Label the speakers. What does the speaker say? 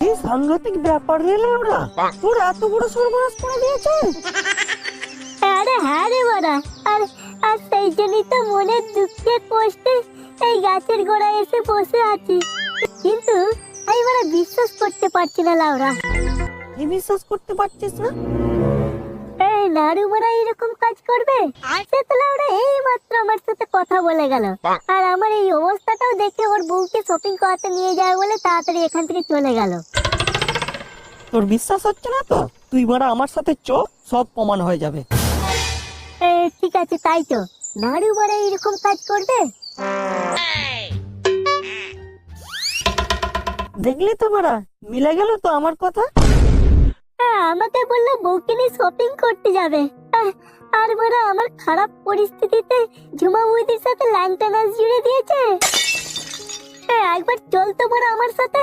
Speaker 1: এই সাংঘাতিক ব্যাপার রে ওরা, তোর এত বড় সর্বনাশ করে দিয়েছে।
Speaker 2: আরে হ্যাঁ রে বড়া, আর আর সেই জন্যই তো মনের দুঃখে কষ্টে এই গাছের গোড়ায় এসে বসে আছি। কিন্তু আমি বড়া বিশ্বাস করতে পারছি না লাউরা।
Speaker 1: কি বিশ্বাস করতে পারছিস না?
Speaker 2: এই নাড়ু বড়া এরকম কাজ করবে? সে তো লাউরা এই মাত্র আমার সাথে কথা বলে গেল, আর আমার এই অবস্থাটাও দেখে ওর বউকে শপিং করাতে নিয়ে যাবে বলে তাড়াতাড়ি এখান থেকে চলে গেল।
Speaker 1: তোর বিশ্বাস হচ্ছে না তো? তুই বড় আমার সাথে চ, সব প্রমাণ হয়ে যাবে।
Speaker 2: ঠিক আছে, তাই তো। নাড়ু বড়া এরকম কাজ করবে?
Speaker 1: দেখলি তো বড়, মিলে গেল তো আমার কথা।
Speaker 2: আমাকে বললো বউকে নিয়ে শপিং করতে যাবে, আর বড় আমার খারাপ পরিস্থিতিতে ঝুমা বৌদির সাথে ল্যাংটা নাচ জুড়ে দিয়েছে। একবার চল তো বড় আমার সাথে।